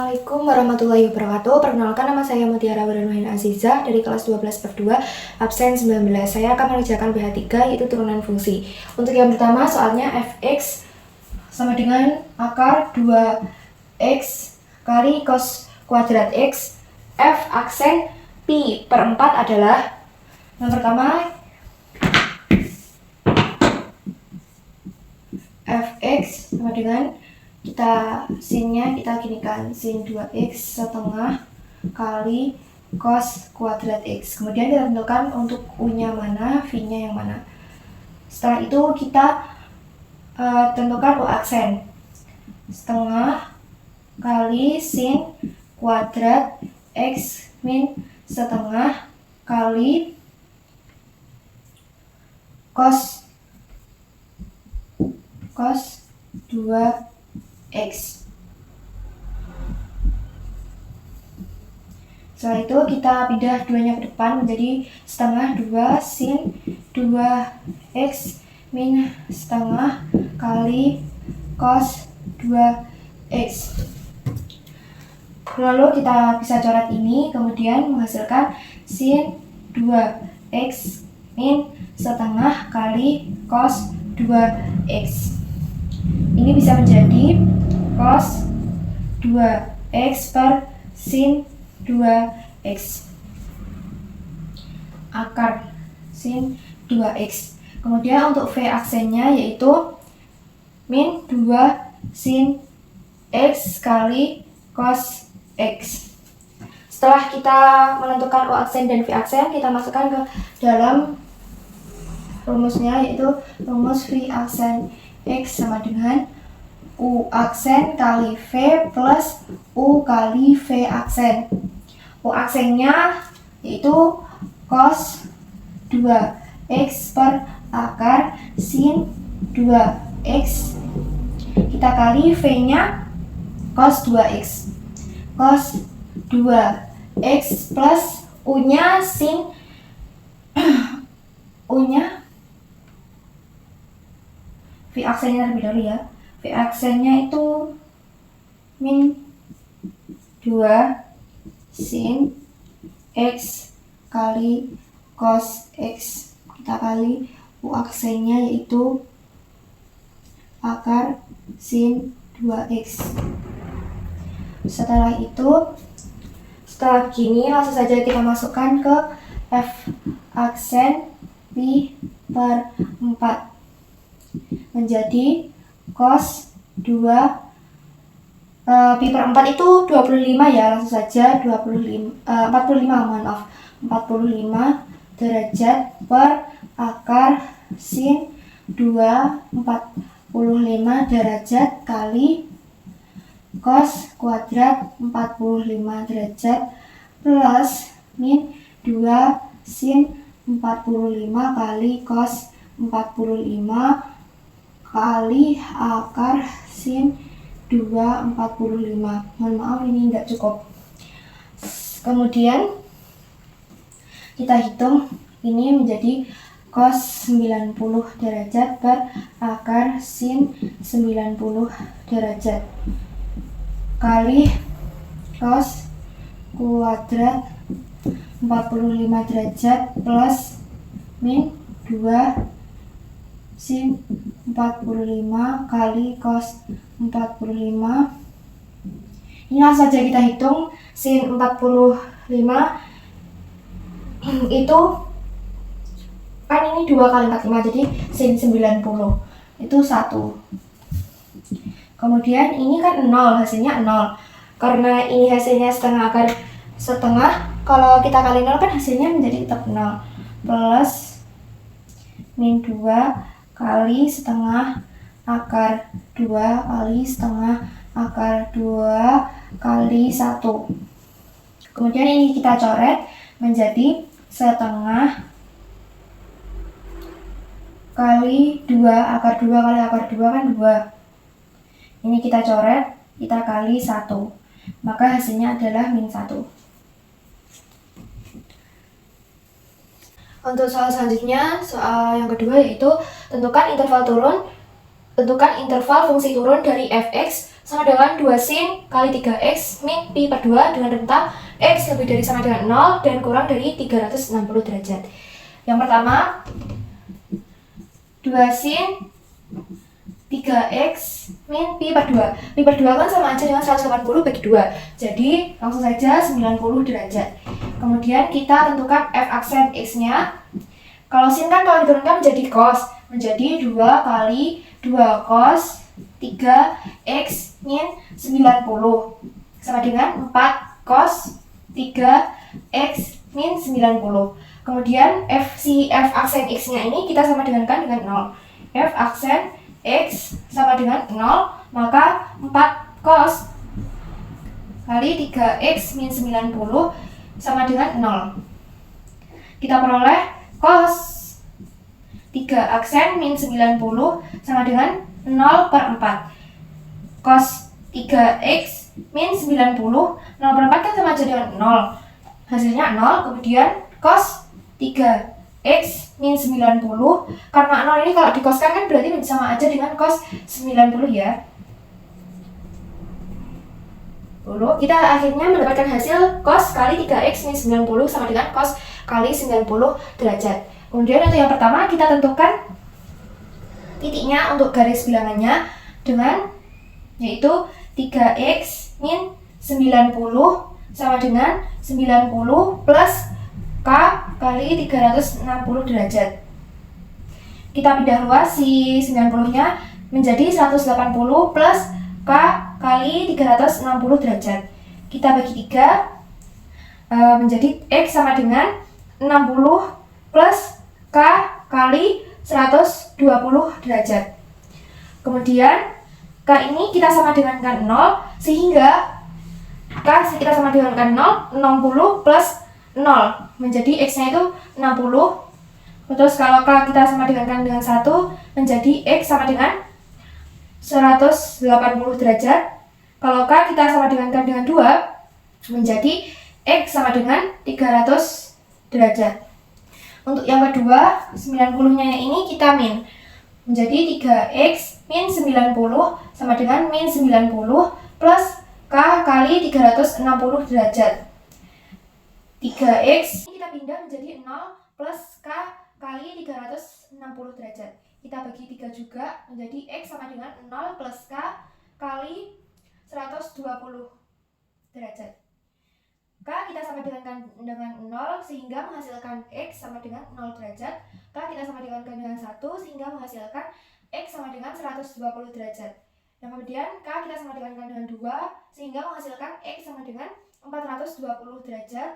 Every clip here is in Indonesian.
Assalamualaikum warahmatullahi wabarakatuh. Perkenalkan, nama saya Mutiara Warenuhin Azizah dari kelas 12 per 2, absen 19. Saya akan mengerjakan BH3, yaitu turunan fungsi. Untuk yang pertama, soalnya fx sama dengan akar 2x kali cos kuadrat x. F aksen pi per 4 adalah, yang pertama, fx sama dengan sinnya kita ginikan, sin 2x setengah kali cos kuadrat x. Kemudian kita tentukan untuk u-nya mana, v-nya yang mana. Setelah itu kita tentukan u aksen, setengah kali sin kuadrat x min setengah kali cos 2x. Setelah itu kita pindah 2-nya ke depan menjadi setengah 2 sin 2x min setengah kali cos 2x. Lalu kita bisa coret ini, kemudian menghasilkan sin 2x min setengah kali cos 2x. Ini bisa menjadi cos 2x per sin 2x akar sin 2x. Kemudian untuk v aksennya yaitu min 2 sin x kali cos x. Setelah kita menentukan u aksen dan v aksen, kita masukkan ke dalam rumusnya, yaitu rumus v aksen x sama dengan u aksen kali v plus u kali v aksen. U aksennya yaitu cos 2x per akar sin 2x. Kita kali v-nya cos 2x. Cos 2x plus u-nya sin u-nya v aksennya terlebih dahulu ya. V aksennya itu min 2 sin x kali cos x. Kita kali u aksennya yaitu akar sin 2x. Setelah gini langsung saja kita masukkan ke f aksen pi per 4 menjadi cos 2 pi per 4 itu 25 ya, langsung saja 45 derajat per akar sin 45 derajat kali cos kuadrat 45 derajat plus min 2 sin 45 kali cos 45 kali akar sin 245. Mohon maaf, ini enggak cukup. Kemudian kita hitung ini menjadi cos 90 derajat per akar sin 90 derajat kali cos kuadrat 45 derajat plus min 2 sin 45 kali cos 45. Ini langsung saja kita hitung. Sin 45 itu kan ini 2 kali 45, jadi sin 90 itu 1. Kemudian ini kan 0, hasilnya 0. Karena ini hasilnya setengah akar setengah, kalau kita kali 0 kan hasilnya menjadi tetap 0. Plus min 2 kali setengah akar 2 kali setengah akar 2 kali 1. Kemudian ini kita coret menjadi setengah kali 2, akar 2 kali akar 2 kan 2. Ini kita coret, kita kali 1. Maka hasilnya adalah min 1. Untuk soal selanjutnya, soal yang kedua yaitu tentukan interval fungsi turun dari fx sama dengan 2 sin kali 3x min pi per 2 dengan rentang x lebih dari sama dengan 0 dan kurang dari 360 derajat. Yang pertama, 2 sin 3x min pi per 2. Pi per 2 kan sama aja dengan 180 bagi 2. Jadi langsung saja 90 derajat. Kemudian kita tentukan f aksen x-nya. Kalau sin kan kalau diturunkan menjadi cos. Menjadi 2 kali 2 cos 3x min 90 sama dengan 4 cos 3x min 90. Kemudian f aksen x-nya ini kita sama dengankan dengan 0. F aksen x sama dengan 0, maka 4 cos kali 3x min 90 sama dengan 0. Kita peroleh cos 3 aksen min 90 sama dengan 0 per 4. Cos 3x min 90, 0 per 4 kan sama aja dengan 0. Hasilnya 0, kemudian cos 3x min 90. Karena 0 ini kalau dikoskan kan berarti sama aja dengan cos 90 ya. Lalu kita akhirnya mendapatkan hasil cos kali 3x min 90 sama dengan cos kali 90 derajat. Kemudian untuk yang pertama kita tentukan titiknya untuk garis bilangannya dengan yaitu 3x min 90 sama dengan 90 plus K kali 360 derajat. Kita pindah luas si 90-nya menjadi 180 plus K kali 360 derajat. Kita bagi 3 menjadi X sama dengan 60 plus K kali 120 derajat. Kemudian K ini kita sama dengankan 0 sehingga K kita sama dengankan 0, 60 plus 0 menjadi X-nya itu 60. Terus kalau K kita sama dengankan dengan 1 menjadi X sama dengan 180 derajat. Kalau K kita sama dengankan dengan 2 menjadi X sama dengan 300 derajat. Untuk yang kedua, 90-nya ini kita min. Menjadi 3x min 90 sama dengan min 90 plus K kali 360 derajat. 3x kita pindah menjadi 0 plus K kali 360 derajat. Kita bagi 3 juga menjadi X sama dengan 0 plus K kali 120 derajat. K kita sama dengan 0 sehingga menghasilkan X sama dengan 0 derajat. K kita sama dengan 1 sehingga menghasilkan X sama dengan 120 derajat. Dan kemudian K kita sama dengan 2 sehingga menghasilkan X sama dengan 420 derajat.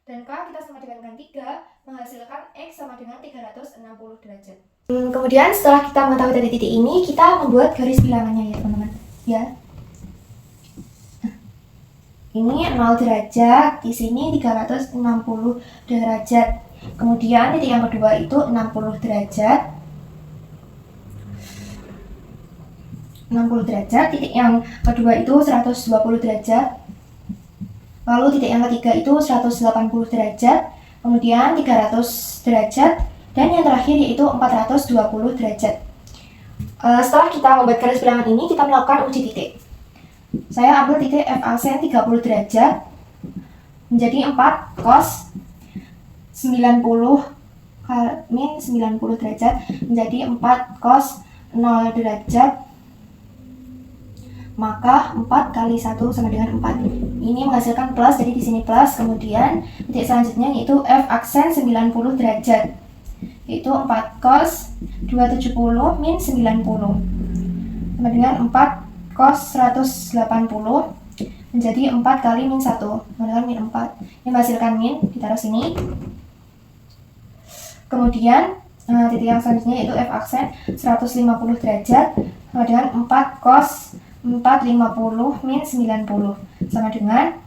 Dan K kita sama dengan 3 menghasilkan X sama dengan 360 derajat. Kemudian setelah kita mengetahui dari titik ini, kita membuat garis bilangannya ya teman-teman. Ya. Ini 0 derajat, di sini 360 derajat. Kemudian titik yang kedua itu 60 derajat. 60 derajat, titik yang kedua itu 120 derajat. Lalu titik yang ketiga itu 180 derajat, kemudian 300 derajat, dan yang terakhir yaitu 420 derajat. Setelah kita membuat garis bilangan ini, kita melakukan uji titik. Saya ambil titik F aksen 30 derajat menjadi 4 cos 90 min 90 derajat menjadi 4 cos 0 derajat, maka 4 kali 1 sama dengan 4. Ini menghasilkan plus, jadi di sini plus. Kemudian titik selanjutnya yaitu F aksen 90 derajat, yaitu 4 cos 270 min 90 sama dengan 4 cos 180 menjadi 4 kali min 1 sama dengan min 4. Ini menghasilkan min, ditaruh sini. Kemudian titik yang selanjutnya yaitu F aksen 150 derajat sama dengan 4 cos 450 min 90 sama dengan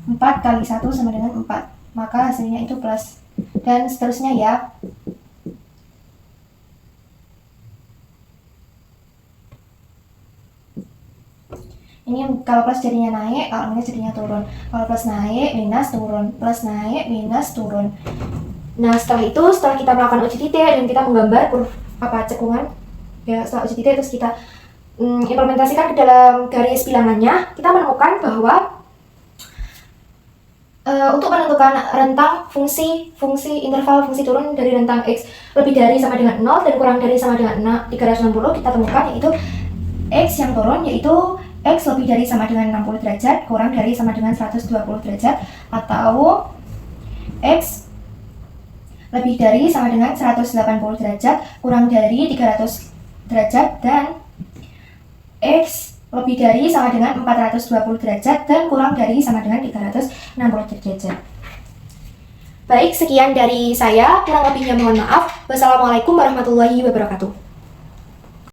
4 kali 1 sama dengan 4. Maka hasilnya itu plus. Dan seterusnya ya. Ini kalau plus jadinya naik, kalau minus jadinya turun. Kalau plus naik, minus turun. Plus naik, minus turun. Nah setelah itu, setelah kita melakukan uji titik dan kita menggambar cekungan, ya setelah uji titik terus kita implementasikan ke dalam garis bilangannya, kita menemukan bahwa untuk menentukan rentang fungsi interval fungsi turun dari rentang X lebih dari sama dengan 0 dan kurang dari sama dengan 360, kita temukan yaitu X yang turun yaitu X lebih dari sama dengan 60 derajat kurang dari sama dengan 120 derajat, atau X lebih dari sama dengan 180 derajat kurang dari 300 derajat, dan X lebih dari sama dengan 420 derajat dan kurang dari sama dengan 360 derajat. Baik, sekian dari saya, kurang lebihnya mohon maaf. Wassalamualaikum warahmatullahi wabarakatuh.